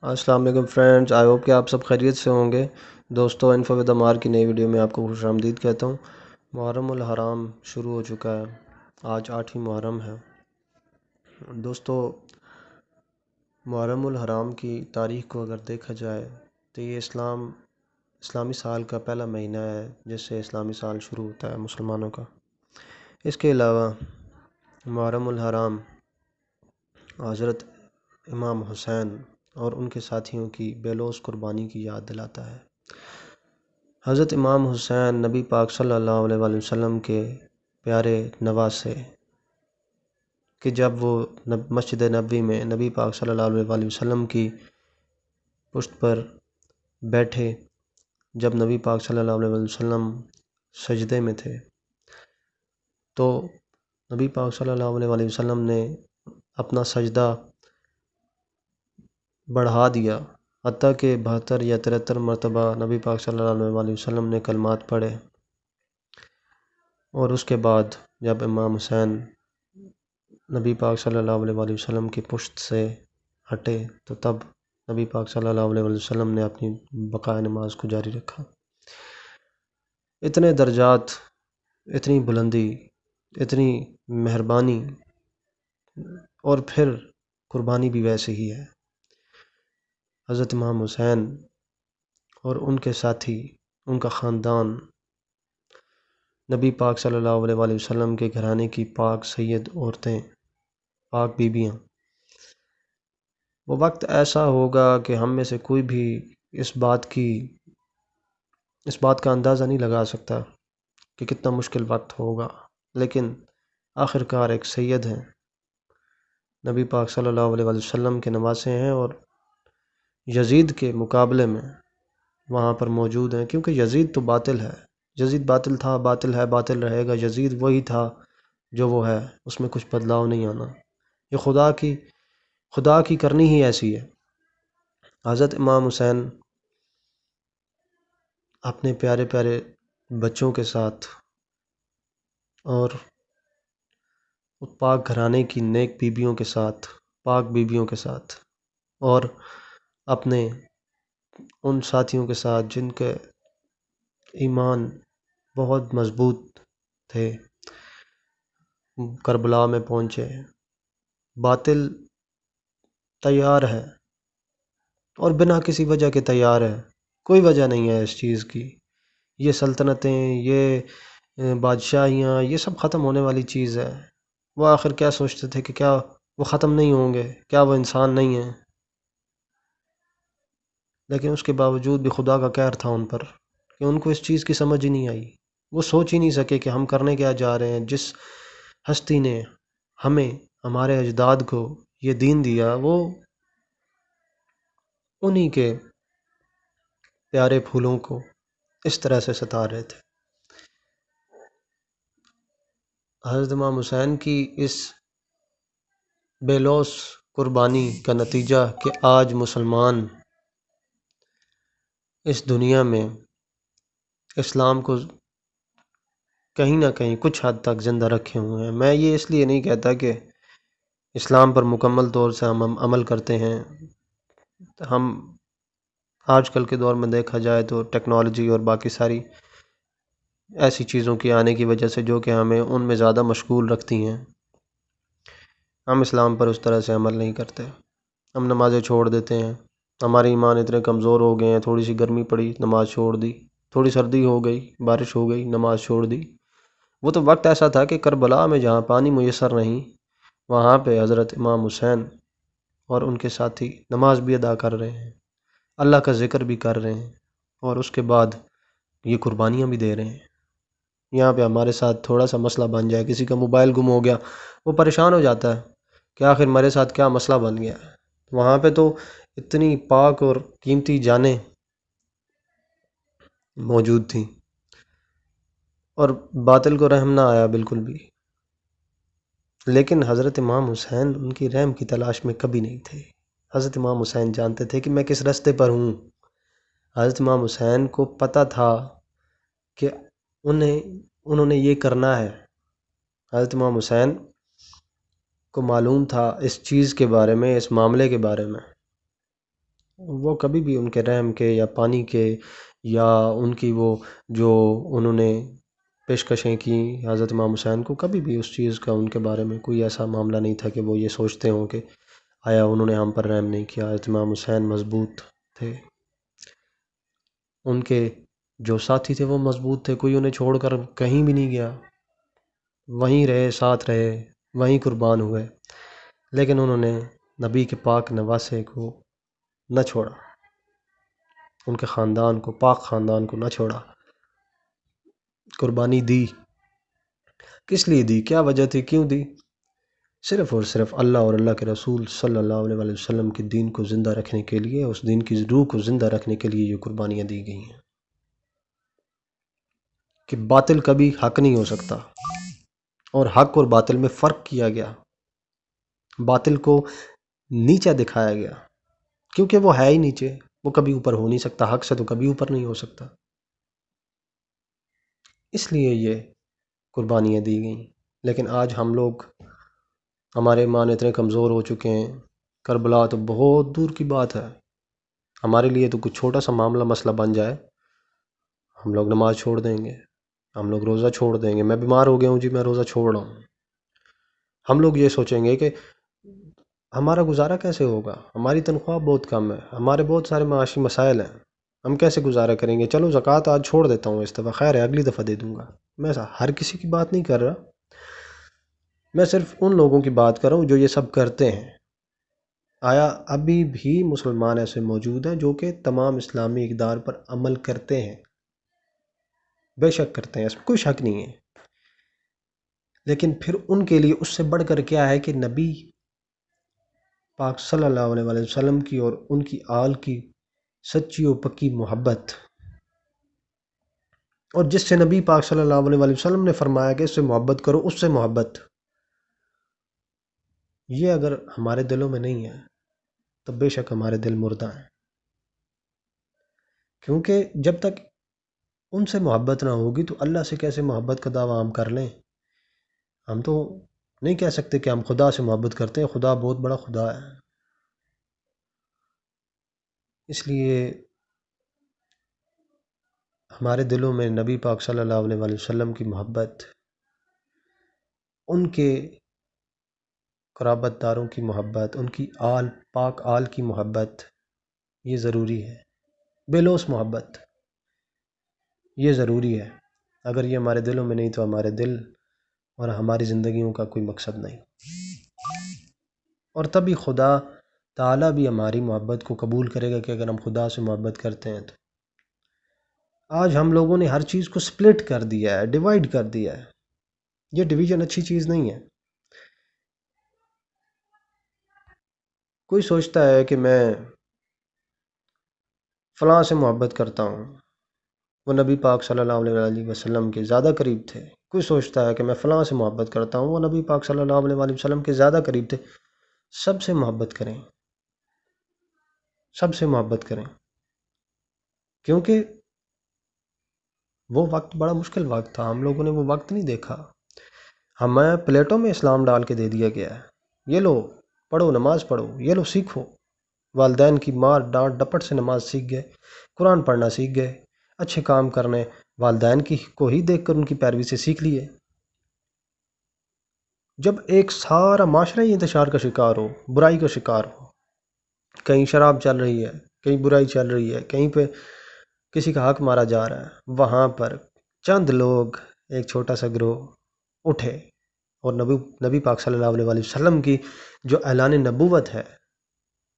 السلام علیکم friends, I hope کہ آپ سب خیریت سے ہوں گے۔ دوستو، انفو ود امار کی نئی ویڈیو میں آپ کو خوش آمدید کہتا ہوں۔ محرم الحرام شروع ہو چکا ہے، آج 8 محرم ہے۔ دوستو، محرم الحرام کی تاریخ کو اگر دیکھا جائے تو یہ اسلامی سال کا پہلا مہینہ ہے جس سے اسلامی سال شروع ہوتا ہے مسلمانوں کا۔ اس کے علاوہ محرم الحرام حضرت امام حسین اور ان کے ساتھیوں کی بے لوث قربانی کی یاد دلاتا ہے۔ حضرت امام حسین نبی پاک صلی اللہ علیہ وآلہ وسلم کے پیارے نواسے کہ جب وہ مسجد نبوی میں نبی پاک صلی اللہ علیہ وآلہ وسلم کی پشت پر بیٹھے، جب نبی پاک صلی اللہ علیہ وآلہ وسلم سجدے میں تھے تو نبی پاک صلی اللہ علیہ وآلہ وسلم نے اپنا سجدہ بڑھا دیا، حتیٰ کہ 72 یا 73 مرتبہ نبی پاک صلی اللہ علیہ وآلہ وسلم نے کلمات پڑھے، اور اس کے بعد جب امام حسین نبی پاک صلی اللہ علیہ وآلہ وسلم کی پشت سے ہٹے تو تب نبی پاک صلی اللہ علیہ وآلہ وسلم نے اپنی بقائے نماز کو جاری رکھا۔ اتنے درجات، اتنی بلندی، اتنی مہربانی، اور پھر قربانی بھی ویسے ہی ہے۔ حضرت امام حسین اور ان کے ساتھی، ان کا خاندان، نبی پاک صلی اللہ علیہ وآلہ وسلم کے گھرانے کی پاک سید عورتیں، پاک بیبیاں، وہ وقت ایسا ہوگا کہ ہم میں سے کوئی بھی اس بات کا اندازہ نہیں لگا سکتا کہ کتنا مشکل وقت ہوگا، لیکن آخر کار ایک سید ہیں، نبی پاک صلی اللہ علیہ وآلہ وسلم کے نواسے ہیں، اور یزید کے مقابلے میں وہاں پر موجود ہیں، کیونکہ یزید تو باطل ہے، یزید باطل تھا، باطل ہے، باطل رہے گا۔ یزید وہی تھا جو وہ ہے، اس میں کچھ بدلاؤ نہیں آنا۔ یہ خدا کی کرنی ہی ایسی ہے۔ حضرت امام حسین اپنے پیارے پیارے بچوں کے ساتھ اور پاک گھرانے کی نیک بیبیوں کے ساتھ، پاک بیبیوں کے ساتھ، اور اپنے ان ساتھیوں کے ساتھ جن کے ایمان بہت مضبوط تھے، کربلا میں پہنچے۔ باطل تیار ہے، اور بنا کسی وجہ کے تیار ہے، کوئی وجہ نہیں ہے اس چیز کی۔ یہ سلطنتیں، یہ بادشاہیاں، یہ سب ختم ہونے والی چیز ہے۔ وہ آخر کیا سوچتے تھے کہ کیا وہ ختم نہیں ہوں گے؟ کیا وہ انسان نہیں ہیں؟ لیکن اس کے باوجود بھی خدا کا قہر تھا ان پر کہ ان کو اس چیز کی سمجھ ہی نہیں آئی۔ وہ سوچ ہی نہیں سکے کہ ہم کرنے کیا جا رہے ہیں۔ جس ہستی نے ہمیں، ہمارے اجداد کو یہ دین دیا، وہ انہی کے پیارے پھولوں کو اس طرح سے ستا رہے تھے۔ حضرت امام حسین کی اس بے لوث قربانی کا نتیجہ کہ آج مسلمان اس دنیا میں اسلام کو کہیں نہ کہیں کچھ حد تک زندہ رکھے ہوئے ہیں۔ میں یہ اس لیے نہیں کہتا کہ اسلام پر مکمل طور سے ہم عمل کرتے ہیں۔ ہم آج کل کے دور میں دیکھا جائے تو ٹیکنالوجی اور باقی ساری ایسی چیزوں کی آنے کی وجہ سے جو کہ ہمیں ان میں زیادہ مشغول رکھتی ہیں، ہم اسلام پر اس طرح سے عمل نہیں کرتے۔ ہم نمازیں چھوڑ دیتے ہیں، ہمارے ایمان اتنے کمزور ہو گئے ہیں، تھوڑی سی گرمی پڑی نماز چھوڑ دی، تھوڑی سردی ہو گئی، بارش ہو گئی، نماز چھوڑ دی۔ وہ تو وقت ایسا تھا کہ کربلا میں جہاں پانی میسر نہیں، وہاں پہ حضرت امام حسین اور ان کے ساتھی نماز بھی ادا کر رہے ہیں، اللہ کا ذکر بھی کر رہے ہیں، اور اس کے بعد یہ قربانیاں بھی دے رہے ہیں۔ یہاں پہ ہمارے ساتھ تھوڑا سا مسئلہ بن جائے، کسی کا موبائل گم ہو گیا، وہ پریشان ہو جاتا ہے کہ آخر میرے ساتھ کیا مسئلہ بن گیا ہے۔ وہاں پہ تو اتنی پاک اور قیمتی جانیں موجود تھیں، اور باطل کو رحم نہ آیا بالکل بھی۔ لیکن حضرت امام حسین ان کی رحم کی تلاش میں کبھی نہیں تھے۔ حضرت امام حسین جانتے تھے کہ میں کس راستے پر ہوں۔ حضرت امام حسین کو پتہ تھا کہ انہوں نے یہ کرنا ہے۔ حضرت امام حسین کو معلوم تھا اس چیز کے بارے میں، اس معاملے کے بارے میں، وہ کبھی بھی ان کے رحم کے یا پانی کے یا ان کی وہ جو انہوں نے پیشکشیں کی حضرت امام حسین کو، کبھی بھی اس چیز کا ان کے بارے میں کوئی ایسا معاملہ نہیں تھا کہ وہ یہ سوچتے ہوں کہ آیا انہوں نے ہم پر رحم نہیں کیا۔ حضرت امام حسین مضبوط تھے، ان کے جو ساتھی تھے وہ مضبوط تھے، کوئی انہیں چھوڑ کر کہیں بھی نہیں گیا، وہیں رہے، ساتھ رہے، وہیں قربان ہوئے، لیکن انہوں نے نبی کے پاک نواسے کو نہ چھوڑا، ان کے خاندان کو، پاک خاندان کو نہ چھوڑا، قربانی دی۔ کس لیے دی؟ کیا وجہ تھی؟ کیوں دی؟ صرف اور صرف اللہ اور اللہ کے رسول صلی اللہ علیہ وآلہ وسلم کے دین کو زندہ رکھنے کے لیے، اس دین کی روح کو زندہ رکھنے کے لیے یہ قربانیاں دی گئی ہیں کہ باطل کبھی حق نہیں ہو سکتا، اور حق اور باطل میں فرق کیا گیا، باطل کو نیچا دکھایا گیا کیونکہ وہ ہے ہی نیچے، وہ کبھی اوپر ہو نہیں سکتا، حق سے تو کبھی اوپر نہیں ہو سکتا، اس لیے یہ قربانیاں دی گئیں۔ لیکن آج ہم لوگ، ہمارے ایمان اتنے کمزور ہو چکے ہیں، کربلا تو بہت دور کی بات ہے، ہمارے لیے تو کچھ چھوٹا سا معاملہ مسئلہ بن جائے ہم لوگ نماز چھوڑ دیں گے، ہم لوگ روزہ چھوڑ دیں گے۔ میں بیمار ہو گیا ہوں جی، میں روزہ چھوڑ رہا ہوں، ہم لوگ یہ سوچیں گے کہ ہمارا گزارا کیسے ہوگا، ہماری تنخواہ بہت کم ہے، ہمارے بہت سارے معاشی مسائل ہیں، ہم کیسے گزارا کریں گے؟ چلو زکوٰۃ آج چھوڑ دیتا ہوں اس دفعہ، خیر ہے اگلی دفعہ دے دوں گا۔ میں ہر کسی کی بات نہیں کر رہا، میں صرف ان لوگوں کی بات کر رہا ہوں جو یہ سب کرتے ہیں۔ آیا ابھی بھی مسلمان ایسے موجود ہیں جو کہ تمام اسلامی اقدار پر عمل کرتے ہیں؟ بے شک کرتے ہیں، اس میں کوئی شک نہیں ہے، لیکن پھر ان کے لیے اس سے بڑھ کر کیا ہے کہ نبی پاک صلی اللہ علیہ وآلہ وسلم کی اور ان کی آل کی سچی و پکی محبت، اور جس سے نبی پاک صلی اللہ علیہ وآلہ وسلم نے فرمایا کہ اس سے محبت کرو، اس سے محبت، یہ اگر ہمارے دلوں میں نہیں ہے تو بے شک ہمارے دل مردہ ہیں، کیونکہ جب تک ان سے محبت نہ ہوگی تو اللہ سے کیسے محبت کا دعویٰ ہم کر لیں؟ ہم تو نہیں کہہ سکتے کہ ہم خدا سے محبت کرتے ہیں، خدا بہت بڑا خدا ہے۔ اس لیے ہمارے دلوں میں نبی پاک صلی اللہ علیہ وآلہ وسلم کی محبت، ان کے قرابت داروں کی محبت، ان کی پاک آل کی محبت، یہ ضروری ہے، بے لوث محبت، یہ ضروری ہے۔ اگر یہ ہمارے دلوں میں نہیں تو ہمارے دل اور ہماری زندگیوں کا کوئی مقصد نہیں، اور تبھی خدا تعالیٰ بھی ہماری محبت کو قبول کرے گا کہ اگر ہم خدا سے محبت کرتے ہیں تو۔ آج ہم لوگوں نے ہر چیز کو سپلٹ کر دیا ہے، ڈیوائیڈ کر دیا ہے، یہ ڈویژن اچھی چیز نہیں ہے۔ کوئی سوچتا ہے کہ میں فلاں سے محبت کرتا ہوں، وہ نبی پاک صلی اللہ علیہ وسلم کے زیادہ قریب تھے، کوئی سوچتا ہے کہ میں فلاں سے محبت کرتا ہوں، وہ نبی پاک صلی اللہ علیہ وسلم کے زیادہ قریب تھے۔ سب سے محبت کریں، سب سے محبت کریں، کیونکہ وہ وقت بڑا مشکل وقت تھا، ہم لوگوں نے وہ وقت نہیں دیکھا، ہمیں پلیٹوں میں اسلام ڈال کے دے دیا گیا ہے، یہ لو پڑھو، نماز پڑھو، یہ لو سیکھو، والدین کی مار ڈانٹ ڈپٹ سے نماز سیکھ گئے، قرآن پڑھنا سیکھ گئے، اچھے کام کرنے والدین کی کو ہی دیکھ کر ان کی پیروی سے سیکھ لیے۔ جب ایک سارا معاشرہ ہی انتشار کا شکار ہو، برائی کا شکار ہو، کہیں شراب چل رہی ہے، کہیں برائی چل رہی ہے، کہیں پہ کسی کا حق مارا جا رہا ہے، وہاں پر چند لوگ، ایک چھوٹا سا گروہ اٹھے اور نبی پاک صلی اللہ علیہ وآلہ وسلم کی جو اعلان نبوت ہے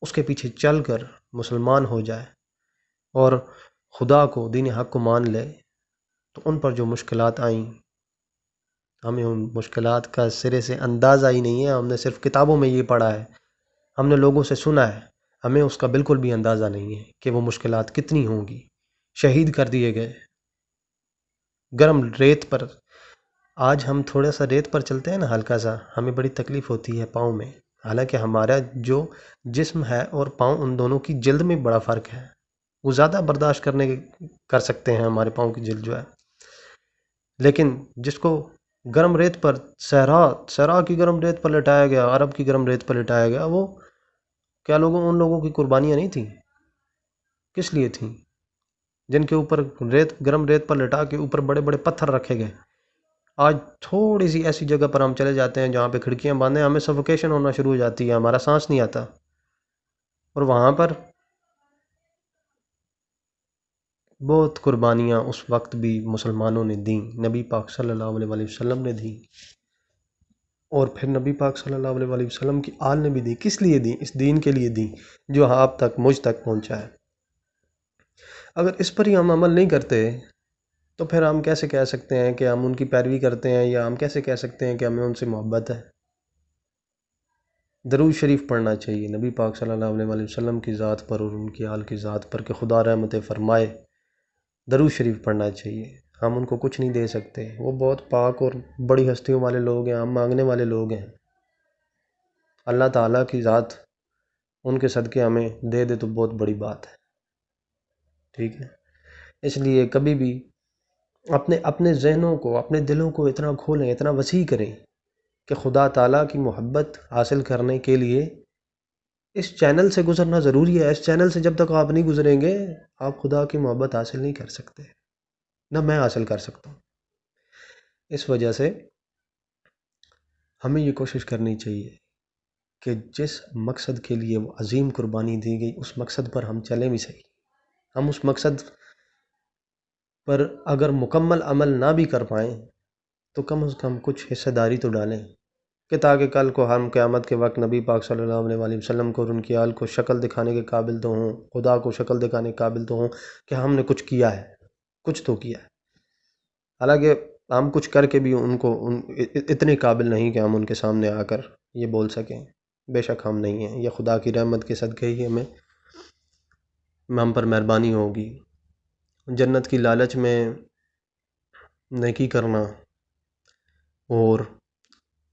اس کے پیچھے چل کر مسلمان ہو جائے اور خدا کو، دین حق کو مان لے، تو ان پر جو مشکلات آئیں، ہمیں ان مشکلات کا سرے سے اندازہ ہی نہیں ہے، ہم نے صرف کتابوں میں یہ پڑھا ہے، ہم نے لوگوں سے سنا ہے، ہمیں اس کا بالکل بھی اندازہ نہیں ہے کہ وہ مشکلات کتنی ہوں گی۔ شہید کر دیے گئے گرم ریت پر، آج ہم تھوڑا سا ریت پر چلتے ہیں نا، ہلکا سا، ہمیں بڑی تکلیف ہوتی ہے پاؤں میں، حالانکہ ہمارا جو جسم ہے اور پاؤں، ان دونوں کی جلد میں بڑا فرق ہے، وہ زیادہ برداشت کر سکتے ہیں ہمارے پاؤں کی جلد جو ہے، لیکن جس کو گرم ریت پر، صحرا کی گرم ریت پر لٹایا گیا، عرب کی گرم ریت پر لٹایا گیا، وہ کیا ان لوگوں کی قربانیاں نہیں تھیں؟ کس لیے تھیں؟ جن کے اوپر گرم ریت پر لٹا کے اوپر بڑے بڑے پتھر رکھے گئے. آج تھوڑی سی ایسی جگہ پر ہم چلے جاتے ہیں جہاں پہ کھڑکیاں بند ہیں، ہمیں سفوکیشن ہونا شروع ہو جاتی ہے، ہمارا سانس نہیں آتا. اور وہاں پر بہت قربانیاں اس وقت بھی مسلمانوں نے دیں، نبی پاک صلی اللہ علیہ وآلہ وسلم نے دیں، اور پھر نبی پاک صلی اللہ علیہ وآلہ وسلم کی آل نے بھی دی. کس لیے دیں؟ اس دین کے لیے دیں جو آپ تک، مجھ تک پہنچا ہے. اگر اس پر ہی ہم عمل نہیں کرتے تو پھر ہم کیسے کہہ سکتے ہیں کہ ہم ان کی پیروی کرتے ہیں، یا ہم کیسے کہہ سکتے ہیں کہ ہمیں ان سے محبت ہے؟ درود شریف پڑھنا چاہیے نبی پاک صلی اللہ علیہ وآلہ وسلم کی ذات پر اور ان کی آل کی ذات پر کہ خدا رحمت فرمائے. درود شریف پڑھنا چاہیے. ہم ان کو کچھ نہیں دے سکتے، وہ بہت پاک اور بڑی ہستیوں والے لوگ ہیں، ہم مانگنے والے لوگ ہیں. اللہ تعالیٰ کی ذات ان کے صدقے ہمیں دے دے تو بہت بڑی بات ہے. ٹھیک ہے، اس لیے کبھی بھی اپنے ذہنوں کو، اپنے دلوں کو اتنا کھولیں، اتنا وسیع کریں کہ خدا تعالیٰ کی محبت حاصل کرنے کے لیے اس چینل سے گزرنا ضروری ہے. اس چینل سے جب تک آپ نہیں گزریں گے، آپ خدا کی محبت حاصل نہیں کر سکتے، نہ میں حاصل کر سکتا ہوں. اس وجہ سے ہمیں یہ کوشش کرنی چاہیے کہ جس مقصد کے لیے وہ عظیم قربانی دی گئی، اس مقصد پر ہم چلیں بھی صحیح. ہم اس مقصد پر اگر مکمل عمل نہ بھی کر پائیں تو کم از کم کچھ حصہ داری تو ڈالیں، کہ تاکہ کل کو ہم قیامت کے وقت نبی پاک صلی اللہ علیہ وآلہ وسلم کو اور ان کی آل کو شکل دکھانے کے قابل تو ہوں، خدا کو شکل دکھانے کے قابل تو ہوں کہ ہم نے کچھ کیا ہے، کچھ تو کیا ہے. حالانکہ ہم کچھ کر کے بھی ان کو اتنے قابل نہیں کہ ہم ان کے سامنے آ کر یہ بول سکیں. بے شک ہم نہیں ہیں، یہ خدا کی رحمت کے صدقے ہی ہم پر مہربانی ہوگی. جنت کی لالچ میں نیکی کرنا اور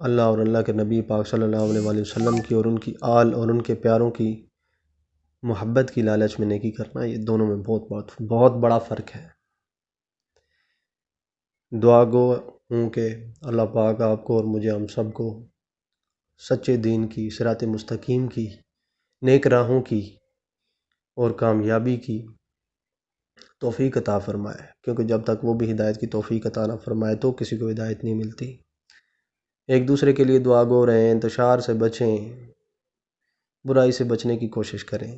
اللہ اور اللہ کے نبی پاک صلی اللہ علیہ وآلہ وسلم کی اور ان کی آل اور ان کے پیاروں کی محبت کی لالچ میں نیکی کرنا، یہ دونوں میں بہت بڑا فرق ہے. دعا گو ہوں کہ اللہ پاک آپ کو اور مجھے، ہم سب کو سچے دین کی، صراط مستقیم کی، نیک راہوں کی اور کامیابی کی توفیق عطا فرمائے، کیونکہ جب تک وہ بھی ہدایت کی توفیق عطا نہ فرمائے تو کسی کو ہدایت نہیں ملتی. ایک دوسرے کے لیے دعا گو رہیں، انتشار سے بچیں، برائی سے بچنے کی کوشش کریں.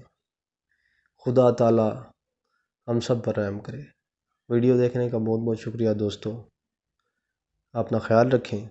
خدا تعالی ہم سب پر رحم کرے. ویڈیو دیکھنے کا بہت بہت شکریہ دوستو. اپنا خیال رکھیں.